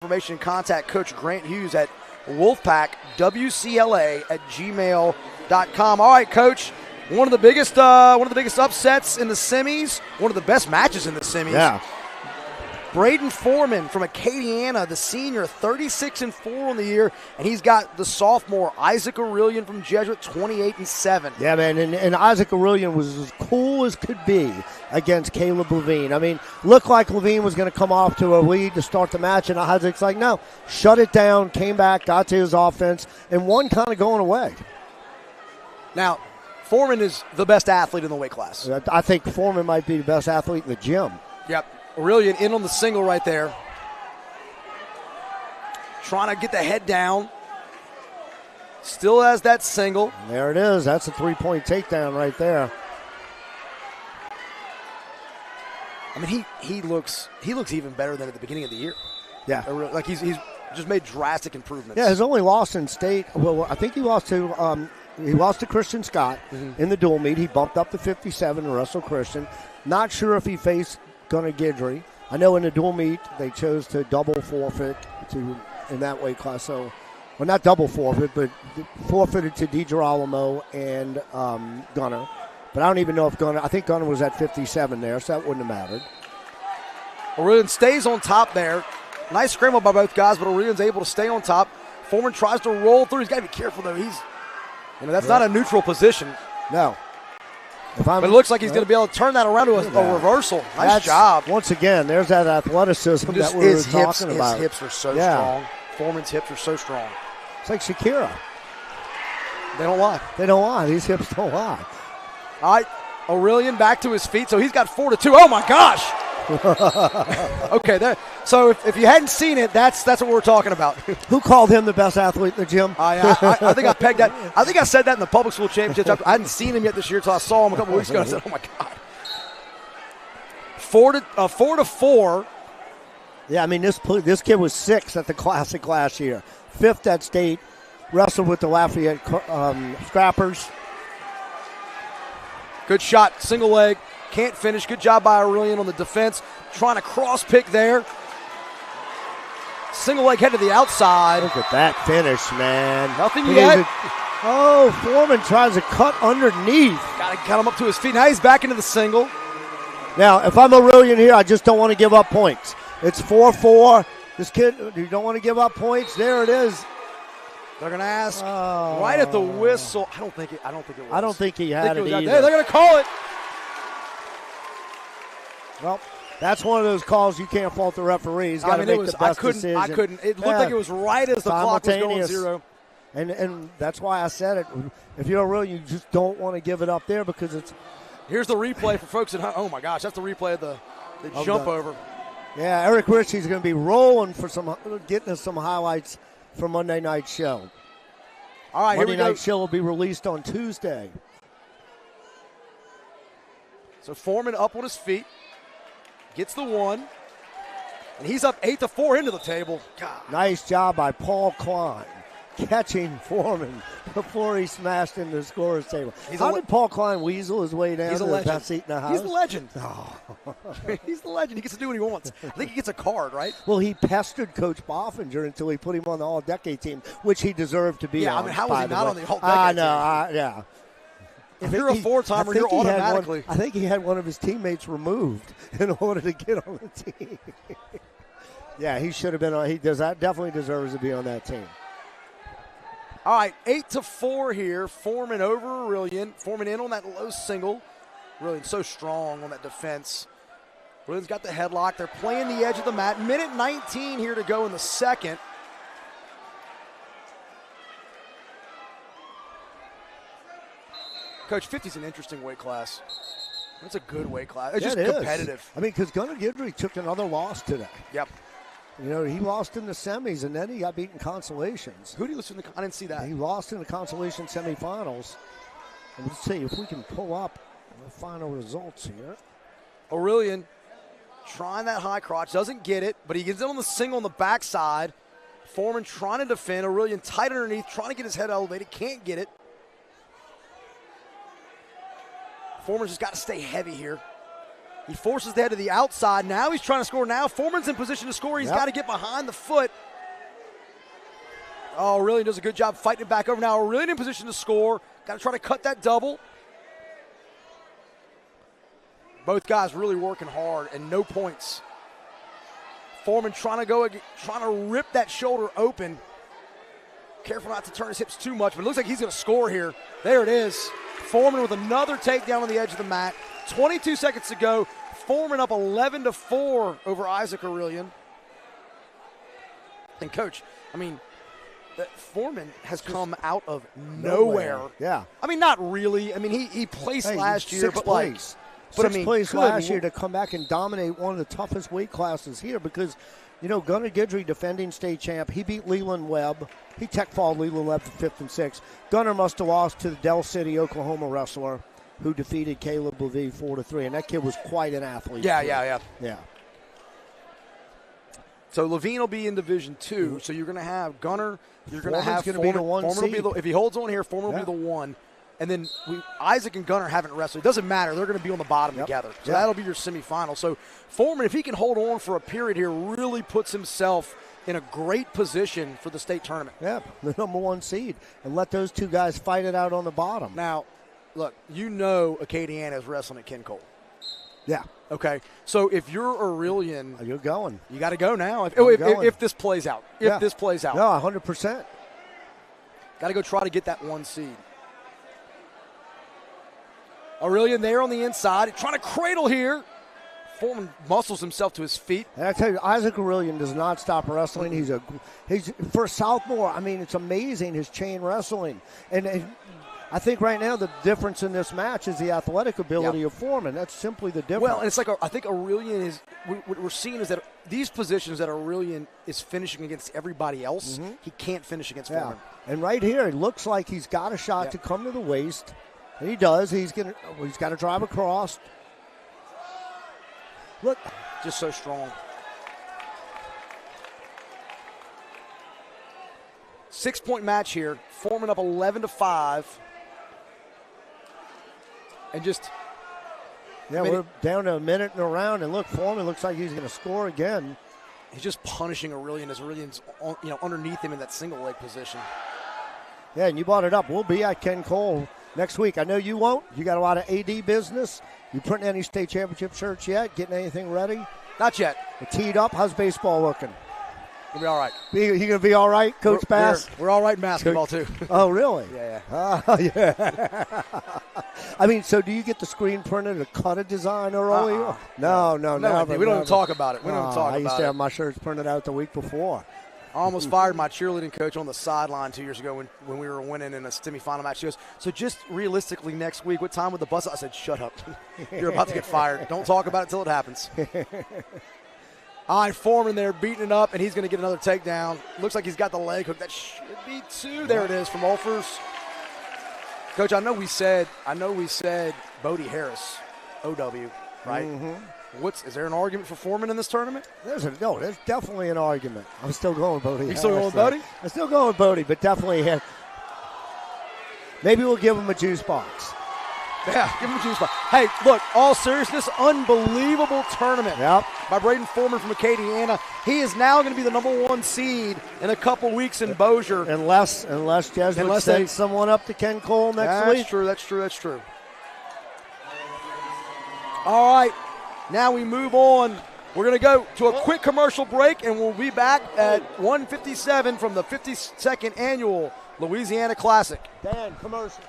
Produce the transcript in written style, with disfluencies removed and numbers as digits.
information and contact Coach Grant Hughes at wolfpackwcla@gmail.com. All right, Coach. One of the biggest upsets in the semis. One of the best matches in the semis. Yeah. Brayden Forman from Acadiana, the senior, 36-4 on the year, and he's got the sophomore Issac Orillion from Jesuit, 28-7. Yeah, man, and Issac Orillion was as cool as could be against Caleb Levine. I mean, looked like Levine was going to come off to a lead to start the match, and Isaac's like, no, shut it down, came back, got to his offense, and one kind of going away. Now, Forman is the best athlete in the weight class. I think Forman might be the best athlete in the gym. Yep. Orillion in on the single right there. Trying to get the head down. Still has that single. And there it is. That's a three-point takedown right there. I mean, he looks even better than at the beginning of the year. Yeah. Like he's just made drastic improvements. Yeah, his only loss in state, well, I think he lost to Christian Scott in the dual meet. He bumped up to 57 to Russell Christian. Not sure if he faced Gunnar Guidry. I know in the dual meet they chose to double forfeit in that weight class. So, well, not double forfeit, but forfeited to DiGirolamo and Gunnar. But I don't even know if Gunnar. I think Gunnar was at 57 there, so that wouldn't have mattered. Orillion stays on top there. Nice scramble by both guys, but Orillion's able to stay on top. Foreman tries to roll through. He's got to be careful though. That's not a neutral position. No. But it looks like he's going to be able to turn that around to a reversal. Nice job. Once again, there's that athleticism that we were talking about. His hips are so strong. Foreman's hips are so strong. It's like Shakira. They don't lie. They don't lie. These hips don't lie. All right, Orillion back to his feet, so he's got 4-2. Oh, my gosh. Okay, so if you hadn't seen it, that's what we're talking about. Who called him the best athlete in the gym? I think I pegged that. I think I said that in the public school championship. I hadn't seen him yet this year until I saw him a couple weeks ago. I said, "Oh my God." 4-4. Yeah, I mean this kid was 6th at the Classic last year, 5th at state. Wrestled with the Lafayette Scrappers. Good shot, single leg. Can't finish. Good job by Orillion on the defense. Trying to cross pick there. Single leg head to the outside. Look at that finish, man. Nothing yet. Forman tries to cut underneath. Got to cut him up to his feet. Now he's back into the single. Now, if I'm Orillion here, I just don't want to give up points. It's 4-4. This kid, you don't want to give up points. There it is. They're going to ask right at the whistle. I don't think it was. I don't think he had it either. They're going to call it. Well, that's one of those calls you can't fault the referee. He's got to make the best decision. I couldn't. It looked like it was right as the clock was going 0. And that's why I said it. If you're Orillion, you just don't want to give it up there because it's. Here's the replay for folks at home. Oh my gosh, that's the replay of the jump over. Yeah, Eric Ritchie's going to be rolling for getting us some highlights from Monday night's show. All right, Monday night's show will be released on Tuesday. So Forman up on his feet. Gets the one, and he's up 8-4 into the table. God. Nice job by Paul Klein catching Forman before he smashed into the scorer's table. How did Paul Klein weasel his way down to the best seat in the house? He's the legend. Oh. He's the legend. He gets to do what he wants. I think he gets a card, right? Well, he pestered Coach Boffinger until he put him on the All-Decade team, which he deserved to be on. Yeah, I mean, how was he not on the All-Decade team? Yeah. If you're a four-timer, you're automatically. I think he had one of his teammates removed in order to get on the team. Yeah, he should have been on. He definitely deserves to be on that team. All right, 8-4 here. Forman over Orillion. Forman in on that low single. Orillion so strong on that defense. Orillion's got the headlock. They're playing the edge of the mat. Minute 19 here to go in the second. Coach, 50's an interesting weight class. It's a good weight class. It's just competitive. I mean, because Gunnar Guidry took another loss today. Yep. You know, he lost in the semis, and then he got beaten consolations. Who did he lose in I didn't see that. He lost in the consolation semifinals. And let's see if we can pull up the final results here. Orillion trying that high crotch. Doesn't get it, but he gets it on the single on the backside. Forman trying to defend. Orillion tight underneath, trying to get his head elevated. Can't get it. Forman's just got to stay heavy here. He forces the head to the outside. Now he's trying to score. Now Forman's in position to score. He's got to get behind the foot. Oh, Aurelian does a good job fighting it back over. Now Aurelian in position to score. Got to try to cut that double. Both guys really working hard and no points. Forman trying to rip that shoulder open. Careful not to turn his hips too much, but it looks like he's going to score here. There it is. Forman with another takedown on the edge of the mat. 22 seconds to go. Forman up 11-4 over Issac Aurelian. And Coach, I mean, Forman has come out of nowhere. Yeah. I mean, not really. I mean, he placed last year, but place. But Sixth place last year to come back and dominate one of the toughest weight classes here because, you know, Gunnar Guidry, defending state champ, he beat Leland Webb. He tech-falled Leland Webb for 5th and 6th. Gunnar must have lost to the Del City, Oklahoma wrestler who defeated Caleb Levy 4-3, and that kid was quite an athlete. Yeah. So Levine will be in Division 2, so you're going to have Gunnar. You're going to have Foreman's gonna be the one seed. If he holds on here, Forman will be the 1. And then Issac and Gunnar haven't wrestled. It doesn't matter. They're going to be on the bottom together. So that'll be your semifinal. So Forman, if he can hold on for a period here, really puts himself in a great position for the state tournament. Yeah, the number 1 seed. And let those two guys fight it out on the bottom. Now, look, you know Acadiana is wrestling at Ken Cole. Yeah. Okay. So if you're Aurelian, you're going. You got to go now. If this plays out. This plays out. No, 100%. Got to go try to get that 1 seed. Aurelian there on the inside, trying to cradle here. Forman muscles himself to his feet. And I tell you, Issac Aurelian does not stop wrestling. He's for a sophomore. I mean, it's amazing his chain wrestling. And I think right now the difference in this match is the athletic ability of Forman. That's simply the difference. Well, and it's like I think Aurelian is. What we're seeing is that these positions that Aurelian is finishing against everybody else, he can't finish against Forman. And right here, it looks like he's got a shot to come to the waist. And he does. He's got to drive across. Look, just so strong. 6-point match here. Forman up 11-5. And just we're down to a minute in a round, and look, Forman looks like he's going to score again. He's just punishing Aurelian as Aurelian's underneath him in that single leg position. Yeah, and you brought it up. We'll be at Ken Cole next week. I know you won't. You got a lot of AD business. You printing any state championship shirts yet? Getting anything ready? Not yet. Teed up. How's baseball looking? We'll be all right. You going to be all right, Coach Bass? We're all right in basketball, too. Oh, really? Yeah. Yeah. I mean, so do you get the screen printed to cut a design early? No, never. We don't even talk about it. I used to have my shirts printed out the week before. I almost fired my cheerleading coach on the sideline 2 years ago when we were winning in a semifinal match. She goes, so just realistically next week, what time would the bus? I said, shut up. You're about to get fired. Don't talk about it until it happens. All right, Forman there beating it up, and he's going to get another takedown. Looks like he's got the leg hook. That should be 2. There it is from Olfers. Coach, I know we said Bodie Harris, OW, right? Is there an argument for Forman in this tournament? There's definitely an argument. I'm still going Bodie. You still going with Bodie? I'm still going with Bodie, but definitely maybe we'll give him a juice box. Yeah, give him a juice box. Hey, look, all seriousness, unbelievable tournament by Brayden Forman from Acadiana. He is now going to be the number 1 seed in a couple weeks in Bossier. Unless Jesuit sends someone up to Ken Cole next week. That's true. All right. Now we move on. We're going to go to a quick commercial break, and we'll be back at 1:57 from the 52nd Annual Louisiana Classic. Dan, commercial.